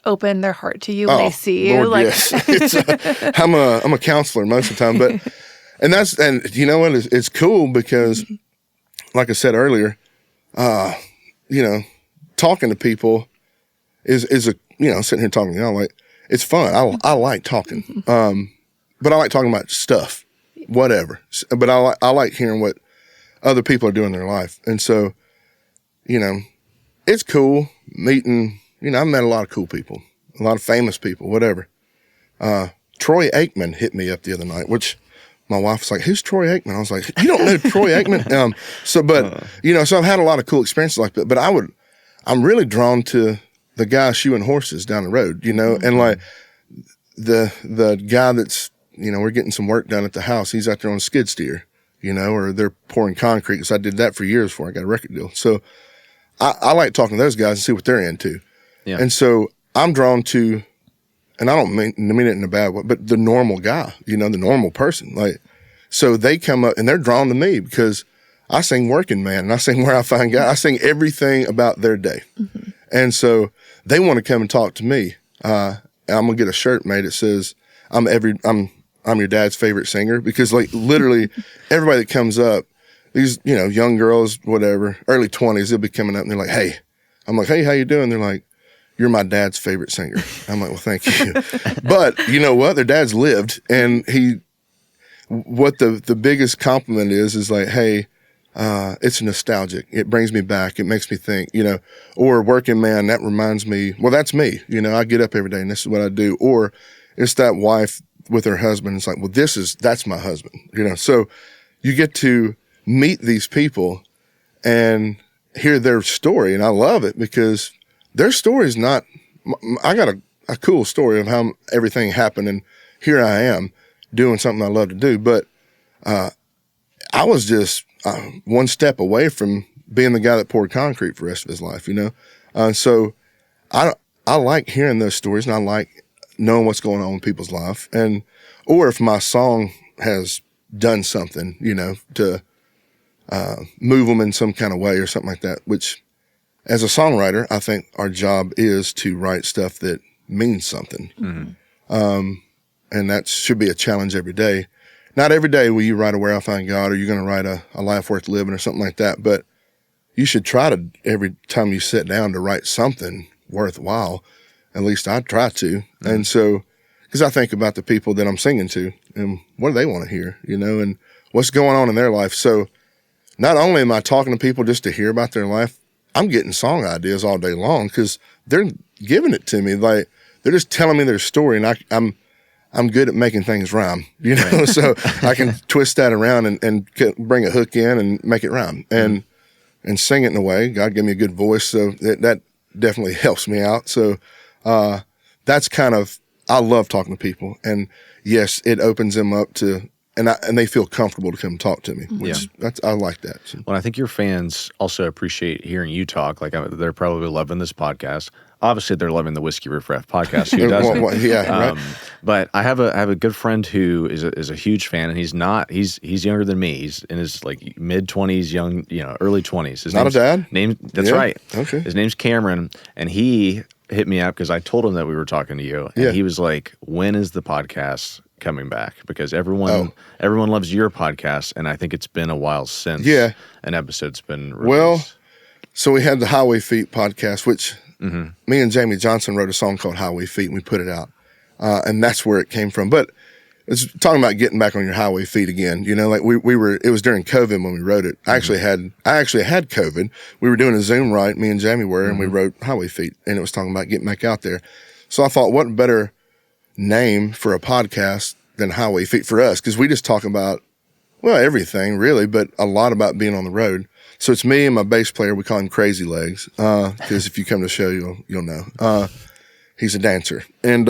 open their heart to you when they see you? Lord, like, yes. I'm a counselor most of the time, but, and you know what, it's cool because like I said earlier, you know, talking to people is a, you know, sitting here talking to y'all, like, it's fun. I like talking. But I like talking about stuff, whatever. But I like hearing what other people are doing in their life. And so, you know, it's cool meeting, you know, I've met a lot of cool people, a lot of famous people, whatever. Troy Aikman hit me up the other night, which my wife was like, "Who's Troy Aikman?" I was like, "You don't know Troy Aikman?" You know, so I've had a lot of cool experiences like that, but I'm really drawn to the guy shoeing horses down the road, you know, and like the guy that's, you know, we're getting some work done at the house. He's out there on a skid steer, you know, or they're pouring concrete. Because I did that for years before I got a record deal. So I like talking to those guys and see what they're into. Yeah. And so I'm drawn to, and I don't mean it in a bad way, but the normal guy, you know, the normal person. Like, so they come up and they're drawn to me because I sing Working Man and I sing Where I Find God. I sing everything about their day. Mm-hmm. And so they want to come and talk to me. I'm going to get a shirt made that says, I'm your dad's favorite singer, because like literally everybody that comes up, these, you know, young girls, whatever, early 20s, they'll be coming up and they're like, "Hey," I'm like, "Hey, how you doing?" They're like, "You're my dad's favorite singer." I'm like, "Well, thank you." But you know what? Their dad's lived, and what the biggest compliment is like, "Hey, it's nostalgic. It brings me back. It makes me think," you know, or Working Man, that reminds me, well, that's me. You know, I get up every day and this is what I do. Or it's that wife with her husband. It's like, well, that's my husband, you know? So you get to meet these people and hear their story. And I love it because their story is not, I got a cool story of how everything happened. And here I am doing something I love to do. But, I was just, one step away from being the guy that poured concrete for the rest of his life, you know? So I like hearing those stories, and I like knowing what's going on in people's life. Or if my song has done something, to move them in some kind of way or something like that, which as a songwriter, I think our job is to write stuff that means something. And that should be a challenge every day. Not every day will you write a Where I Find God, or you're going to write a Life Worth Living or something like that, but you should try to, every time you sit down, to write something worthwhile. At least I try to. And so, because I think about the people that I'm singing to and what do they want to hear, and what's going on in their life. So not only am I talking to people just to hear about their life, I'm getting song ideas all day long because they're giving it to me. Like, they're just telling me their story, and I'm good at making things rhyme, so I can twist that around and bring a hook in and make it rhyme and sing it in a way. God gave me a good voice, so that definitely helps me out. So that's kind of, I love talking to people, and yes, it opens them up to, and they feel comfortable to come talk to me, which I like that. So. Well, I think your fans also appreciate hearing you talk. Like, they're probably loving this podcast. Obviously, they're loving the Whiskey Riff Raff podcast. Who doesn't? Right. But I have a good friend who is a huge fan, and he's younger than me. He's in his like mid-20s, young, early 20s. His Not a dad? That's right. Okay. His name's Cameron, and he hit me up because I told him that we were talking to you, and he was like, "When is the podcast coming back?" Because everyone loves your podcast, and I think it's been a while since an episode's been released. Well, so we had the Highway Feet podcast, which me and Jamie Johnson wrote a song called Highway Feet, and we put it out. And that's where it came from. But it's talking about getting back on your highway feet again. Like we were, it was during COVID when we wrote it. I actually had COVID. We were doing a Zoom write, me and Jamie were, and we wrote Highway Feet, and it was talking about getting back out there. So I thought, what better name for a podcast than Highway Feet for us? Because we just talk about, well, everything really, but a lot about being on the road. So it's me and my bass player. We call him Crazy Legs, because if you come to the show, you'll know. He's a dancer. And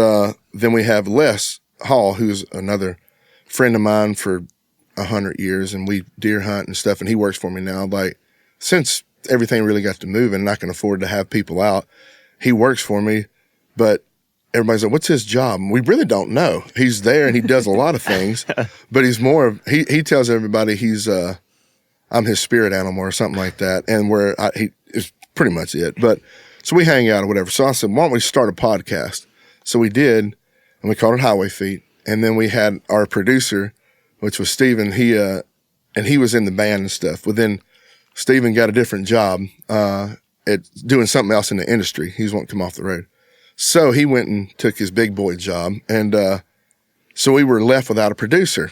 then we have Les Hall, who's another friend of mine for 100 years, and we deer hunt and stuff, and he works for me now. Like, since everything really got to moving and I can afford to have people out, he works for me, but everybody's like, what's his job? And we really don't know. He's there and he does a lot of things, but he's more of, he tells everybody he's, I'm his spirit animal or something like that. And he is pretty much it. But so we hang out or whatever. So I said, why don't we start a podcast? So we did, and we called it Highway Feet. And then we had our producer, which was Steven. And he was in the band and stuff. But then Steven got a different job, at doing something else in the industry. He was wanting to come off the road. So he went and took his big boy job. And, so we were left without a producer.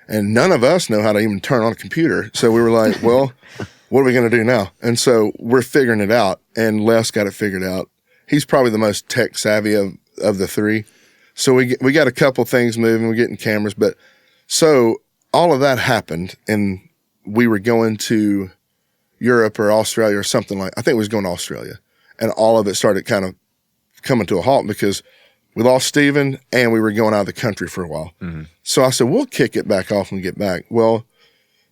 And none of us know how to even turn on a computer. So we were like, well, what are we going to do now? And so we're figuring it out, and Les got it figured out. He's probably the most tech savvy of the three. So we got a couple things moving. We're getting cameras. But so all of that happened, and we were going to Europe or Australia or something I think it was going to Australia. And all of it started kind of coming to a halt because we lost Steven, and we were going out of the country for a while. Mm-hmm. So I said, we'll kick it back off and get back. Well,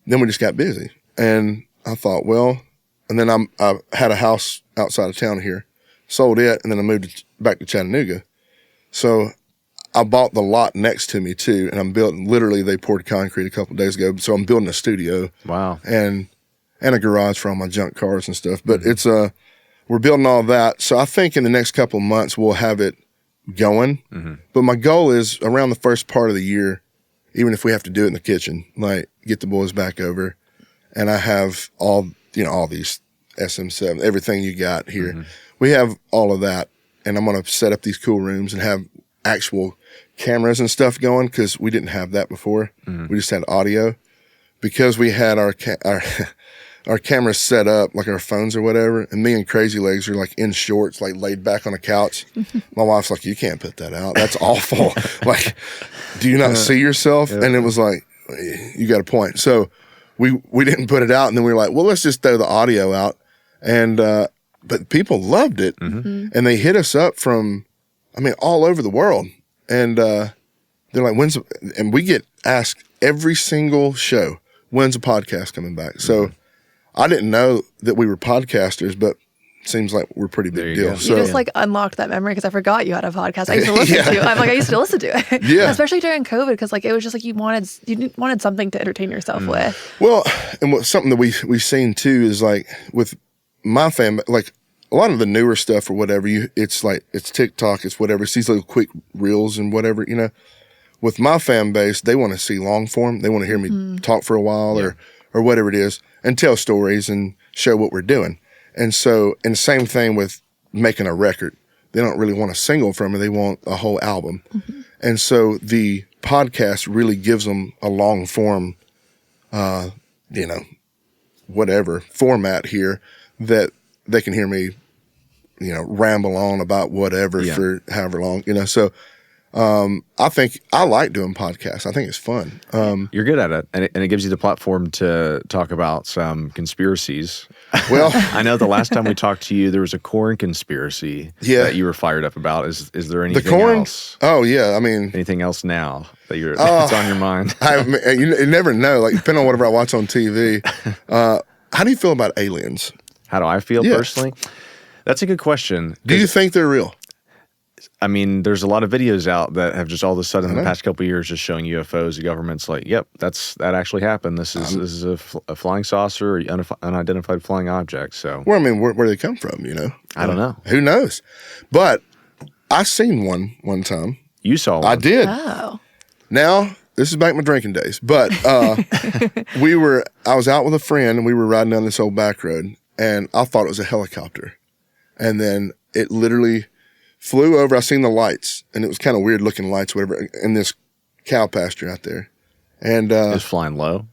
then we just got busy. And I thought, well, and then I had a house outside of town here, sold it, and then I moved back to Chattanooga. So I bought the lot next to me too, and I'm building, literally they poured concrete a couple of days ago. So I'm building a studio. Wow. And a garage for all my junk cars and stuff. But it's we're building all that. So I think in the next couple of months we'll have it going. Mm-hmm. But my goal is around the first part of the year, even if we have to do it in the kitchen, like get the boys back over, and I have all these SM7, everything you got here. Mm-hmm. We have all of that, and I'm going to set up these cool rooms and have actual cameras and stuff going, because we didn't have that before. Mm-hmm. We just had audio, because we had our cameras set up like our phones or whatever, and me and Crazy Legs are like in shorts, like laid back on a couch. My wife's like, you can't put that out. That's awful. Like, do you not see yourself? Yeah. And it was like, you got a point. So we didn't put it out, and then we were like, well, let's just throw the audio out. And but people loved it, mm-hmm. and they hit us up from, all over the world. And they're like, and we get asked every single show, when's the podcast coming back? Mm-hmm. So I didn't know that we were podcasters, but seems like we're a pretty There big you deal. go. So, You just like unlocked that memory because I forgot you had a podcast. I used to listen to. I used to listen to it. Yeah. Especially during COVID because like it was just like you wanted something to entertain yourself with. well, and something that we've seen too is like with my family, like a lot of the newer stuff or whatever, it's TikTok, it's whatever, it's these little quick reels and whatever, you know. With my fan base, they want to see long form. They want to hear me talk for a while or whatever it is and tell stories and show what we're doing. And so, and the same thing with making a record. They don't really want a single from it. They want a whole album. Mm-hmm. And so the podcast really gives them a long form, whatever format here that they can hear me, ramble on about whatever for however long, So, I think I like doing podcasts. I think it's fun. You're good at it, and it gives you the platform to talk about some conspiracies. Well, I know the last time we talked to you, there was a corn conspircy that you were fired up about. Is there anything else? Oh yeah, I mean, anything else now that that's on your mind? You never know. Like depending on whatever I watch on TV. How do you feel about aliens? How do I feel personally? That's a good question. Do you think they're real? I mean, there's a lot of videos out that have just all of a sudden in the past couple of years just showing UFOs. The government's like, "Yep, that actually happened. This is a flying saucer, or unidentified flying object." So, well, I mean, where do they come from? I don't know. Who knows? But I seen one time. You saw one. I did. Oh. Now this is back in my drinking days, but I was out with a friend and we were riding down this old back road, and I thought it was a helicopter, and then it literally flew over. I seen the lights, and it was kind of weird looking lights, whatever, in this cow pasture out there. And it was flying low.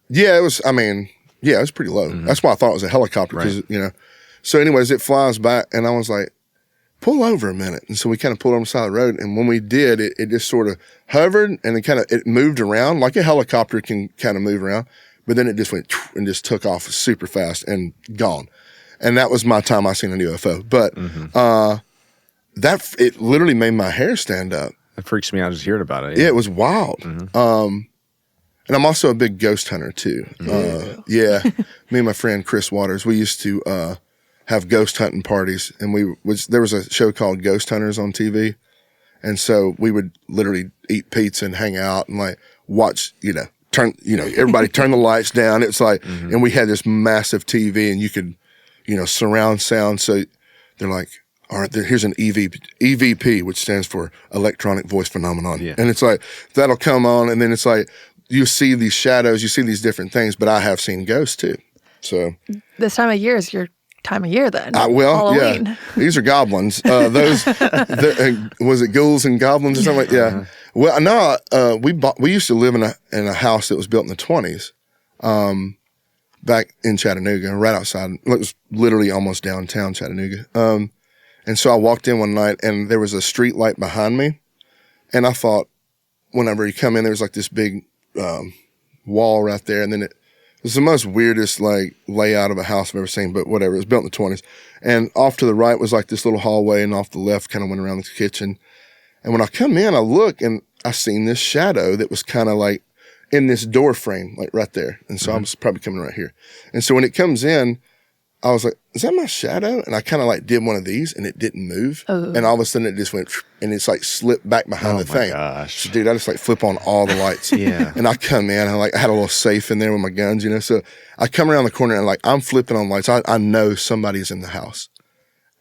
Yeah, it was. I mean, yeah, it was pretty low. Mm-hmm. That's why I thought it was a helicopter because So, anyways, it flies back, and I was like, "Pull over a minute." And so we kind of pulled on the side of the road, and when we did, it just sort of hovered, and it moved around like a helicopter can kind of move around, but then it just went and just took off super fast and gone. And that was my time I seen an UFO, but. It literally made my hair stand up. It freaks me out just hearing about it. Yeah, it was wild. Mm-hmm. And I'm also a big ghost hunter too. Me and my friend Chris Waters, we used to have ghost hunting parties, and there was a show called Ghost Hunters on TV, and so we would literally eat pizza and hang out and like watch, everybody turn the lights down. It's like, and we had this massive TV, and you could, surround sound. So they're like, all right, here's an EVP, which stands for electronic voice phenomenon. Yeah. And it's like, that'll come on, and then it's like, you see these shadows, you see these different things, but I have seen ghosts too. So this time of year is your time of year then. Halloween. Yeah. These are goblins. Was it ghouls and goblins or something like that? Yeah. Well, no, we used to live in a house that was built in the 20s, back in Chattanooga, right outside. It was literally almost downtown Chattanooga. And so I walked in one night, and there was a street light behind me. And I thought, whenever you come in, there's like this big wall right there. And then it was the most weirdest like layout of a house I've ever seen, but whatever. It was built in the 20s. And off to the right was like this little hallway, and off the left kind of went around the kitchen. And when I come in, I look, and I seen this shadow that was kind of like in this door frame, like right there. And so I was probably coming right here. And so when it comes in, I was like, is that my shadow? And I kind of like did one of these, and it didn't move. Oh. And all of a sudden it just went, and it's like slipped back behind the thing. Gosh. So dude, I just like flip on all the lights. Yeah. And I come in, I had a little safe in there with my guns, So I come around the corner, and like I'm flipping on lights. I know somebody's in the house.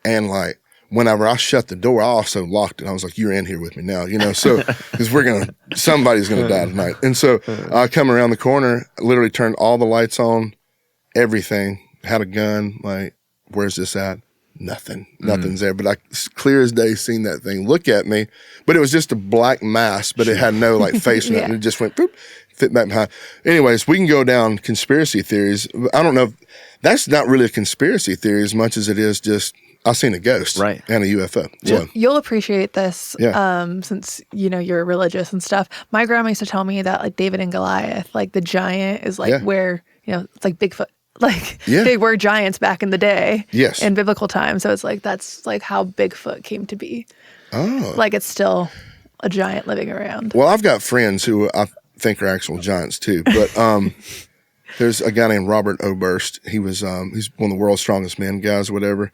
And like whenever I shut the door, I also locked it. I was like, you're in here with me now, so because somebody's going to die tonight. And so I come around the corner, literally turned all the lights on, everything. Had a gun, like, where's this at? Nothing's there. But I, clear as day, seen that thing look at me. But it was just a black mass, but it had no like face or nothing. It just went boop, fit back behind. Anyways, we can go down conspiracy theories. I don't know if that's not really a conspiracy theory as much as it is just I seen a ghost and a UFO. So. You'll appreciate this since you're religious and stuff. My grandma used to tell me that like David and Goliath, like the giant is like where it's like Bigfoot. Like they were giants back in the day, in biblical times. So it's like that's like how Bigfoot came to be. Oh, like it's still a giant living around. Well, I've got friends who I think are actual giants too. But there's a guy named Robert Oberst. He was he's one of the world's strongest men guys, or whatever.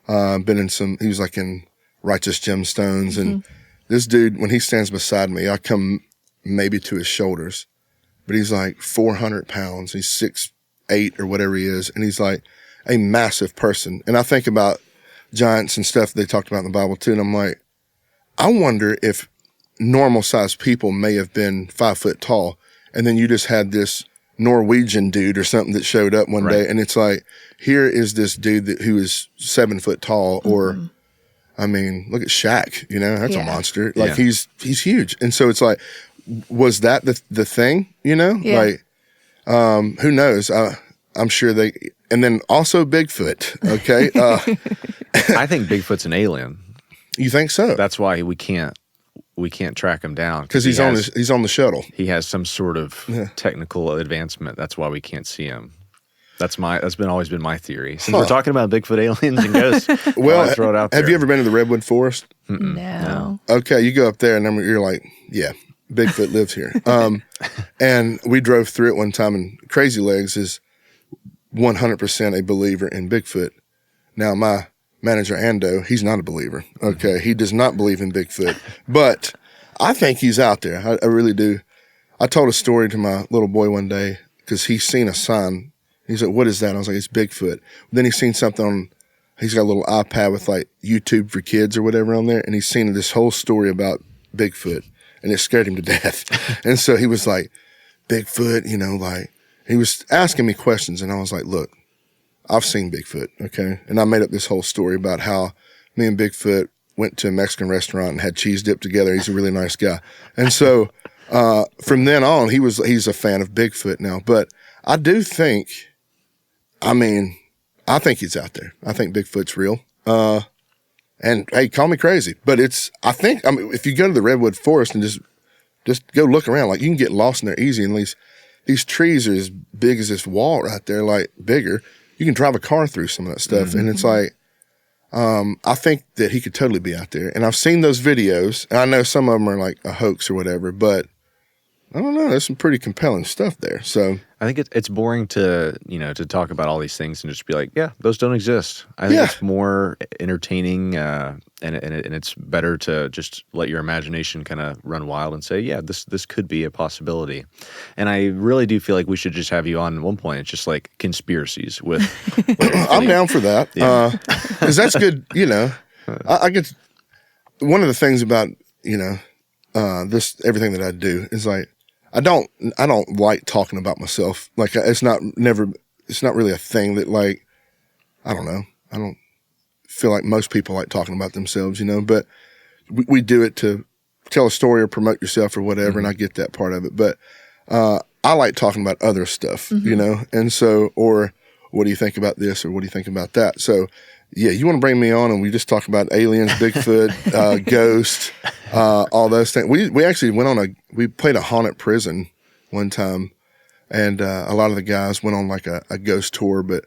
Been in he was like in Righteous Gemstones. And this dude, when he stands beside me, I come maybe to his shoulders, but he's like 400 pounds. He's 6'8" or whatever he is. And he's like a massive person. And I think about giants and stuff they talked about in the Bible too. And I'm like, I wonder if normal sized people may have been 5 foot tall. And then you just had this Norwegian dude or something that showed up one day. And it's like, here is this dude who is 7 foot tall. Or, I mean, look at Shaq, that's a monster. Like he's huge. And so it's like, was that the thing, Yeah. Like, who knows? I'm sure and then also Bigfoot. Okay. I think Bigfoot's an alien. You think so? That's why we can't track him down because he's on the shuttle. He has some sort of technical advancement. That's why we can't see him. That's always been my theory. Since we're talking about Bigfoot, aliens, and ghosts, well, throw it out there. Have you ever been to the Redwood Forest? No. Okay, you go up there and then you're like, yeah, Bigfoot lives here. And we drove through it one time, and Crazy Legs is 100% a believer in Bigfoot. Now, my manager, Ando, he's not a believer. Okay. He does not believe in Bigfoot, but I think he's out there. I really do. I told a story to my little boy one day because he's seen a sign. He's like, what is that? I was like, it's Bigfoot. Then he's seen something he's got a little iPad with like YouTube for kids or whatever on there. And he's seen this whole story about Bigfoot, and it scared him to death. And so he was like, Bigfoot, like he was asking me questions, and I was like, look, I've seen Bigfoot, okay? And I made up this whole story about how me and Bigfoot went to a Mexican restaurant and had cheese dip together. He's a really nice guy. And so from then on, he's a fan of Bigfoot now. But I do think, I think he's out there. I think Bigfoot's real. And hey, call me crazy, but if you go to the Redwood Forest and just go look around, like you can get lost in there easy. And these trees are as big as this wall right there, like bigger. You can drive a car through some of that stuff. And it's like, I think that he could totally be out there. And I've seen those videos, and I know some of them are like a hoax or whatever, but I don't know. There's some pretty compelling stuff there. So I think it's boring to talk about all these things and just be like, yeah, those don't exist. I think it's more entertaining, and it's better to just let your imagination kind of run wild and say, yeah, this could be a possibility. And I really do feel like we should just have you on at one point. It's just like conspiracies with. I'm down for that. Because that's good. I get one of the things about this everything that I do is like. I don't like talking about myself. Like it's not really a thing that like, I don't know. I don't feel like most people like talking about themselves, but we do it to tell a story or promote yourself or whatever. And I get that part of it, but, I like talking about other stuff, and so, or what do you think about this? Or what do you think about that? So yeah, you want to bring me on and we just talk about aliens, Bigfoot, ghosts, all those things. We actually we played a haunted prison one time, and a lot of the guys went on like a ghost tour, but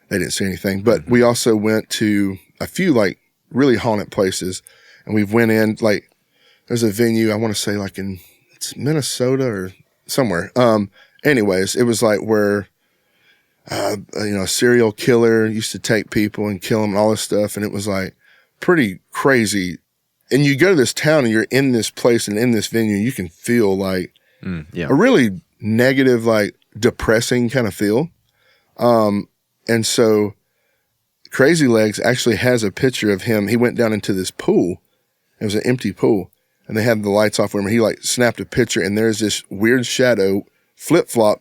they didn't see anything. But we also went to a few like really haunted places, and we went in like there's a venue I want to say like it's Minnesota or somewhere. Anyways, it was like where. A serial killer used to take people and kill them and all this stuff. And it was like pretty crazy. And you go to this town and you're in this place and in this venue, you can feel like a really negative, like depressing kind of feel. And so Crazy Legs actually has a picture of him. He went down into this pool. It was an empty pool and they had the lights off where he like snapped a picture and there's this weird shadow flip-flop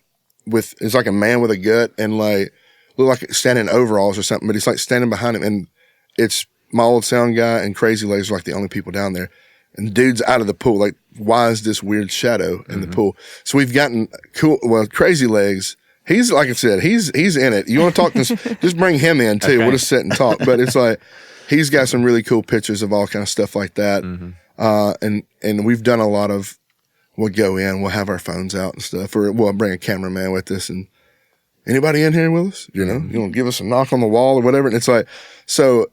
it's like a man with a gut and like look like standing in overalls or something, but he's like standing behind him and it's my old sound guy and Crazy Legs are like the only people down there. And the dude's out of the pool. Like, why is this weird shadow in the pool? So we've gotten Crazy Legs. He's like I said, he's in it. You want to talk just bring him in too. Okay. We'll just sit and talk. But it's like he's got some really cool pictures of all kind of stuff like that. And we've done a lot of. We'll go in, we'll have our phones out and stuff, or we'll bring a cameraman with us and anybody in here with us? You want to give us a knock on the wall or whatever? And it's like, so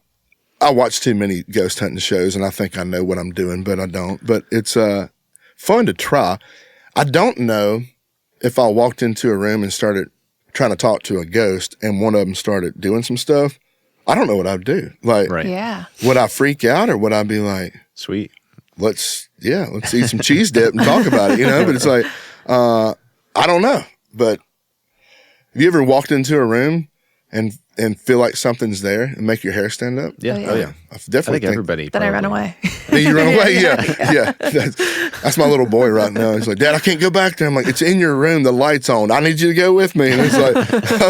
I watch too many ghost hunting shows and I think I know what I'm doing, but I don't. But it's fun to try. I don't know if I walked into a room and started trying to talk to a ghost and one of them started doing some stuff, I don't know what I'd do. Like, Yeah. Would I freak out, or would I be like, sweet, let's eat some cheese dip and talk about it, But it's like, I don't know. But have you ever walked into a room and feel like something's there and make your hair stand up? Yeah. Oh yeah. I definitely think everybody. Then I run away. Then you run away? Yeah. That's my little boy right now. He's like, Dad, I can't go back there. I'm like, it's in your room. The light's on. I need you to go with me. And he's like,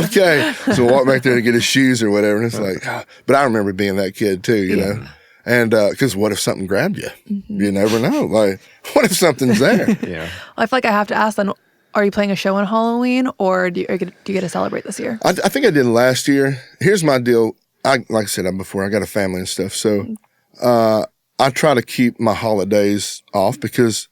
okay. So we'll walk back there to get his shoes or whatever. And it's like, but I remember being that kid too, you know? And because what if something grabbed you? Mm-hmm. You never know. Like, what if something's there? Yeah. Well, I feel like I have to ask then, are you playing a show on Halloween, or do you get to celebrate this year? I think I did last year. Here's my deal. Like I said before, I got a family and stuff. So I try to keep my holidays off because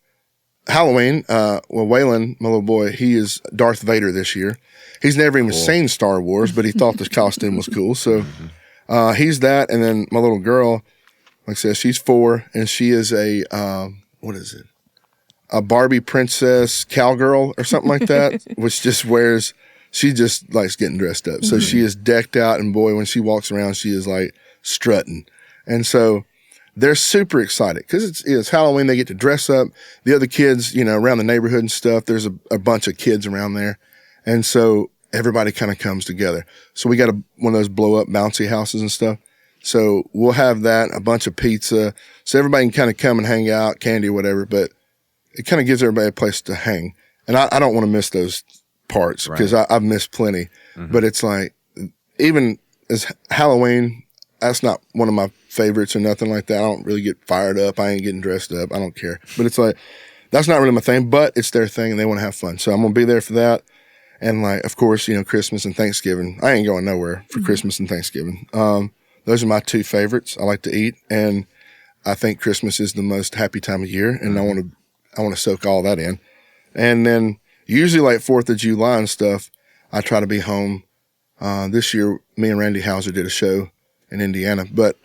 Halloween, Waylon, my little boy, he is Darth Vader this year. He's never even seen Star Wars, but he thought this costume was cool. So he's that. And then my little girl, like I said, she's 4, and she is a Barbie princess cowgirl or something like that, which she just likes getting dressed up. So she is decked out, and boy, when she walks around, she is like strutting. And so they're super excited because it's Halloween. They get to dress up. The other kids, around the neighborhood and stuff, there's a bunch of kids around there. And so everybody kind of comes together. So we got one of those blow up bouncy houses and stuff. So we'll have that, a bunch of pizza. So everybody can kind of come and hang out, candy or whatever, but it kind of gives everybody a place to hang. And I don't want to miss those parts because I've missed plenty. Mm-hmm. But it's like, even as Halloween, that's not one of my favorites or nothing like that. I don't really get fired up. I ain't getting dressed up. I don't care. But it's like, that's not really my thing, but it's their thing and they want to have fun. So I'm going to be there for that. And like, of course, Christmas and Thanksgiving. I ain't going nowhere for Christmas and Thanksgiving. Those are my 2 favorites. I like to eat, and I think Christmas is the most happy time of year, and I want to soak all that in. And then usually like 4th of July and stuff, I try to be home. This year, me and Randy Hauser did a show in Indiana, but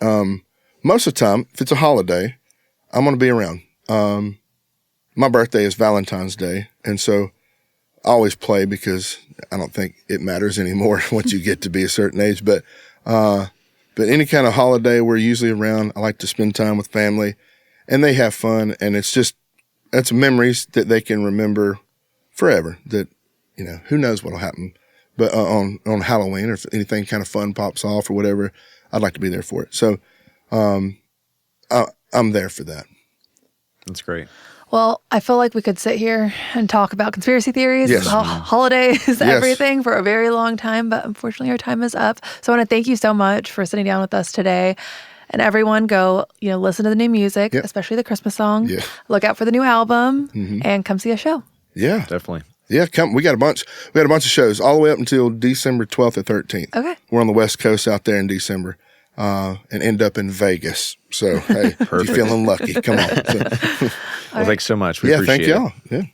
most of the time, if it's a holiday, I'm going to be around. My birthday is Valentine's Day, and so I always play because I don't think it matters anymore once you get to be a certain age. But any kind of holiday, we're usually around. I like to spend time with family, and they have fun, and that's memories that they can remember forever. That who knows what'll happen, but on Halloween, or if anything kind of fun pops off or whatever, I'd like to be there for it. So I'm there for that. That's great. Well, I feel like we could sit here and talk about conspiracy theories, yes. Holidays, everything for a very long time, but unfortunately our time is up. So I want to thank you so much for sitting down with us today. And everyone go, listen to the new music, especially the Christmas song. Yeah. Look out for the new album and come see a show. Yeah. Definitely. Yeah, come. We got a bunch of shows all the way up until December 12th or 13th. Okay. We're on the West Coast out there in December. And end up in Vegas. So, hey, if you're feeling lucky, come on. So, well, thanks so much. We appreciate it. Thank y'all. Yeah.